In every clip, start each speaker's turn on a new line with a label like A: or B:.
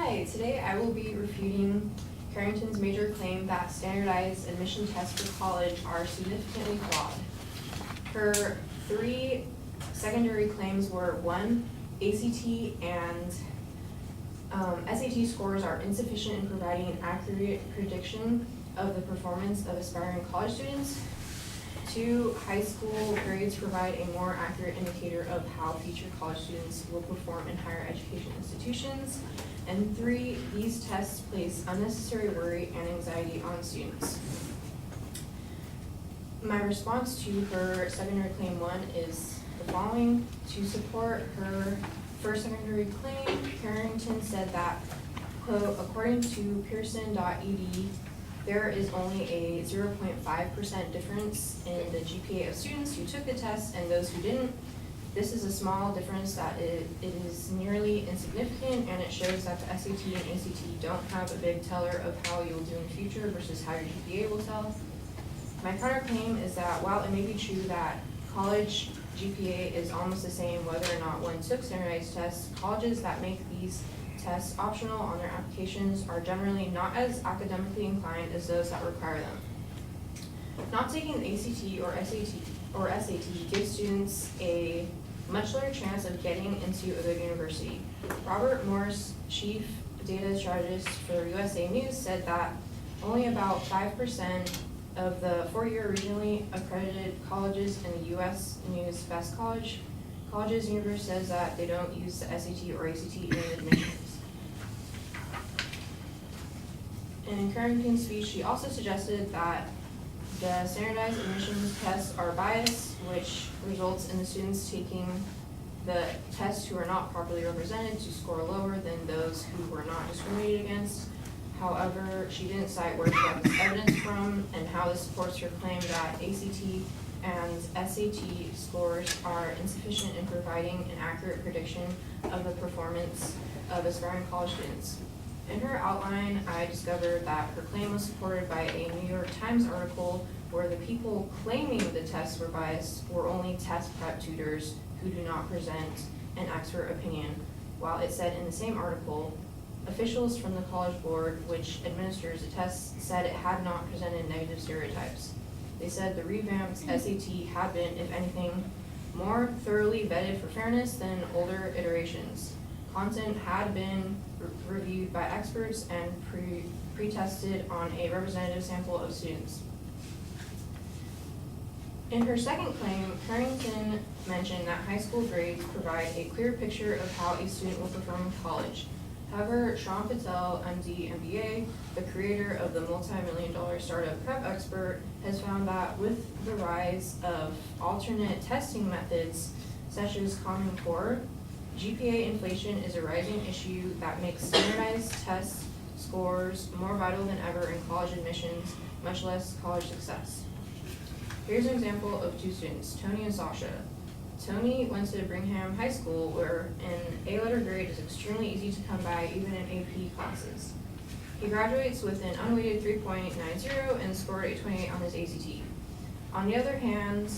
A: Hi, today I will be refuting Carrington's major claim that standardized admission tests for college are significantly flawed. Her three secondary claims were: one, ACT and SAT scores are insufficient in providing an accurate prediction of the performance of aspiring college students. Two, high school grades provide a more accurate indicator of how future college students will perform in higher education institutions. And three, these tests place unnecessary worry and anxiety on students. My response to her secondary claim one is the following. To support her first secondary claim, Carrington said that, quote, according to Pearson.ed, there is only a 0.5% difference in the GPA of students who took the test and those who didn't. This is a small difference that it is nearly insignificant, and it shows that the SAT and ACT don't have a big teller of how you'll do in the future versus how your GPA will tell. My counterclaim is that while it may be true that college GPA is almost the same whether or not one took standardized tests, colleges that make these tests optional on their applications are generally not as academically inclined as those that require them. Not taking the ACT or SAT gives students a much lower chance of getting into a good university. Robert Morse, chief data strategist for USA News, said that only about 5% of the four-year regionally accredited colleges in the US News Best Colleges universe says that they don't use the SAT or ACT in admissions. In Carrington's speech, she also suggested that the standardized admissions tests are biased, which results in the students taking the tests who are not properly represented to score lower than those who were not discriminated against. However, she didn't cite where she got this evidence from and how this supports her claim that ACT and SAT scores are insufficient in providing an accurate prediction of the performance of aspiring college students. In her outline, I discovered that her claim was supported by a New York Times article where the people claiming the tests were biased were only test prep tutors who do not present an expert opinion, while it said in the same article, officials from the College Board, which administers the tests, said it had not presented negative stereotypes. They said the revamped SAT had been, if anything, more thoroughly vetted for fairness than older iterations. Content had been reviewed by experts and pre-tested on a representative sample of students. In her second claim, Carrington mentioned that high school grades provide a clear picture of how a student will perform in college. However, Sean Patel, MD, MBA, the creator of the multi-million-dollar startup prep expert, has found that with the rise of alternate testing methods, such as Common Core, GPA inflation is a rising issue that makes standardized test scores more vital than ever in college admissions, much less college success. Here's an example of two students, Tony and Sasha. Tony went to Brigham High School, where an A-letter grade is extremely easy to come by even in AP classes. He graduates with an unweighted 3.90 and scored a 28 on his ACT. On the other hand,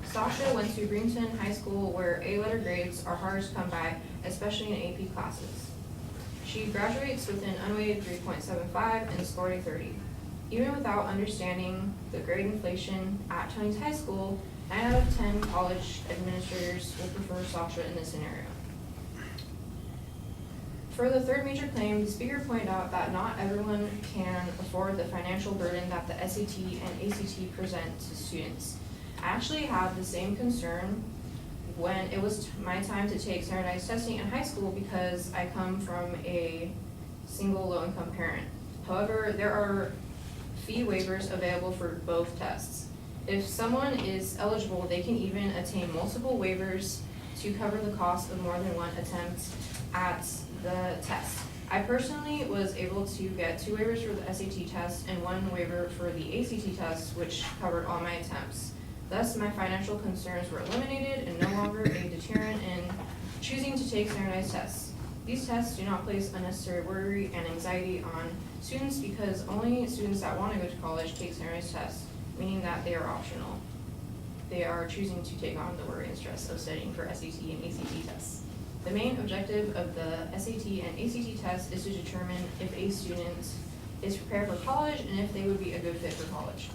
A: Sasha went to Greenton High School, where A-letter grades are hard to come by, especially in AP classes. She graduates with an unweighted 3.75 and scored a 30. Even without understanding the grade inflation at Tony's high school, 9 out of 10 college administrators will prefer Sasha in this scenario. For the third major claim, the speaker pointed out that not everyone can afford the financial burden that the SAT and ACT present to students. I actually had the same concern when it was my time to take standardized testing in high school because I come from a single low-income parent. However, there are fee waivers available for both tests. If someone is eligible, they can even attain multiple waivers to cover the cost of more than one attempt at the test. I personally was able to get 2 waivers for the SAT test and 1 waiver for the ACT test, which covered all my attempts. Thus, my financial concerns were eliminated and no longer a deterrent in choosing to take standardized tests. These tests do not place unnecessary worry and anxiety on students because only students that want to go to college take standardized tests, meaning that they are optional. They are choosing to take on the worry and stress of studying for SAT and ACT tests. The main objective of the SAT and ACT test is to determine if a student is prepared for college and if they would be a good fit for college.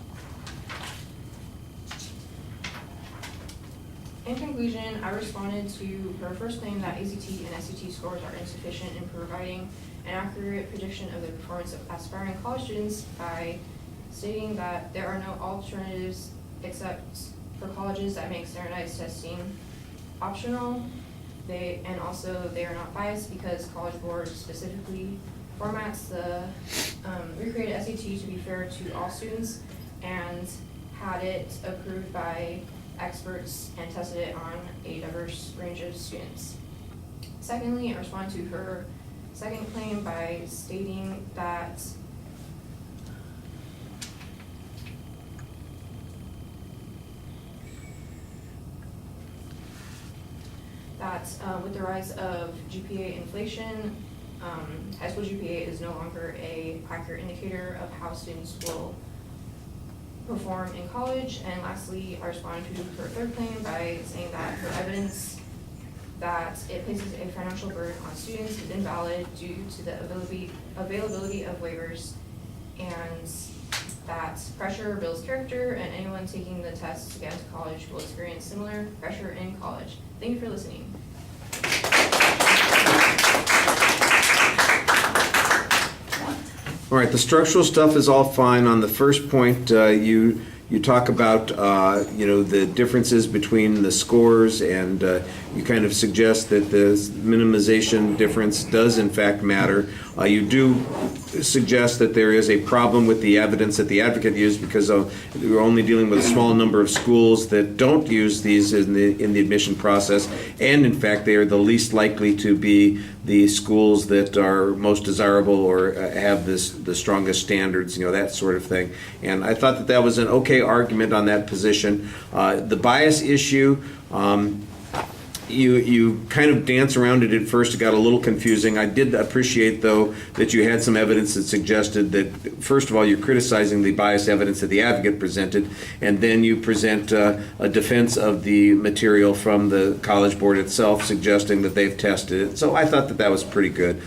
A: In conclusion, I responded to her first claim that ACT and SAT scores are insufficient in providing an accurate prediction of the performance of aspiring college students by stating that there are no alternatives except for colleges that make standardized testing optional. They are not biased because College Board specifically formats the recreated SAT to be fair to all students and had it approved by experts and tested it on a diverse range of students. Secondly, I respond to her second claim by stating that with the rise of GPA inflation, high school GPA is no longer an accurate indicator of how students will perform in college. And lastly, I responded to her third claim by saying that her evidence that it places a financial burden on students is invalid due to the availability of waivers, and that pressure builds character, and anyone taking the test to get into college will experience similar pressure in college. Thank you for listening.
B: All right, the structural stuff is all fine. On the first point, you talk about the differences between the scores, and you kind of suggest that the minimization difference does in fact matter. You do suggest that there is a problem with the evidence that the advocate used because we're only dealing with a small number of schools that don't use these in the admission process, and in fact they are the least likely to be the schools that are most desirable or have the strongest standards, that sort of thing. And I thought that was an okay argument on that position. The bias issue, you kind of dance around it at first. It got a little confusing. I did appreciate, though, that you had some evidence that suggested that, first of all, you're criticizing the biased evidence that the advocate presented, and then you present a defense of the material from the College Board itself, suggesting that they've tested it. So I thought that was pretty good.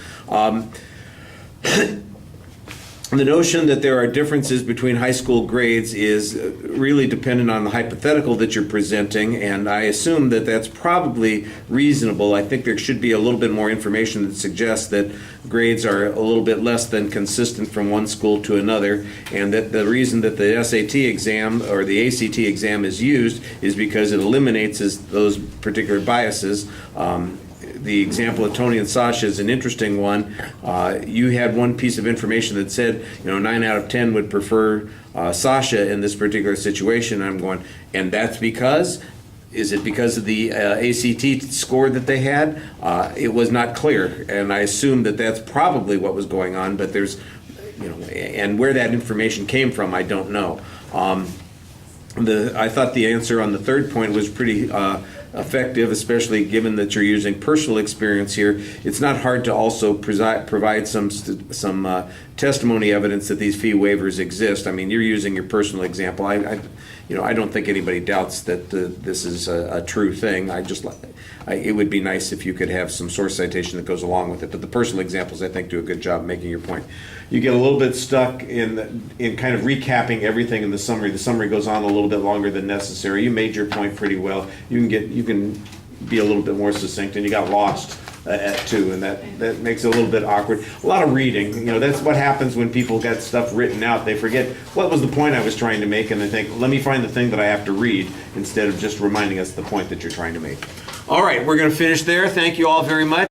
B: The notion that there are differences between high school grades is really dependent on the hypothetical that you're presenting, and I assume that that's probably reasonable. I think there should be a little bit more information that suggests that grades are a little bit less than consistent from one school to another, and that the reason that the SAT exam or the ACT exam is used is because it eliminates those particular biases. The example of Tony and Sasha is an interesting one. You had one piece of information that said, 9 out of 10 would prefer Sasha in this particular situation. I'm going, and that's because? Is it because of the ACT score that they had? It was not clear, and I assume that that's probably what was going on, but there's, and where that information came from, I don't know. I thought the answer on the third point was pretty effective, especially given that you're using personal experience here. It's not hard to also provide some testimony evidence that these fee waivers exist. I mean, you're using your personal example. I don't think anybody doubts that this is a true thing. It would be nice if you could have some source citation that goes along with it. But the personal examples, I think, do a good job making your point. You get a little bit stuck in kind of recapping everything in the summary. The summary goes on a little bit longer than necessary. You made your point pretty well. You can be a little bit more succinct, and you got lost at 2, and that makes it a little bit awkward. A lot of reading, that's what happens when people get stuff written out. They forget what was the point I was trying to make, and they think, let me find the thing that I have to read, instead of just reminding us the point that you're trying to make. All right, we're going to finish there. Thank you all very much.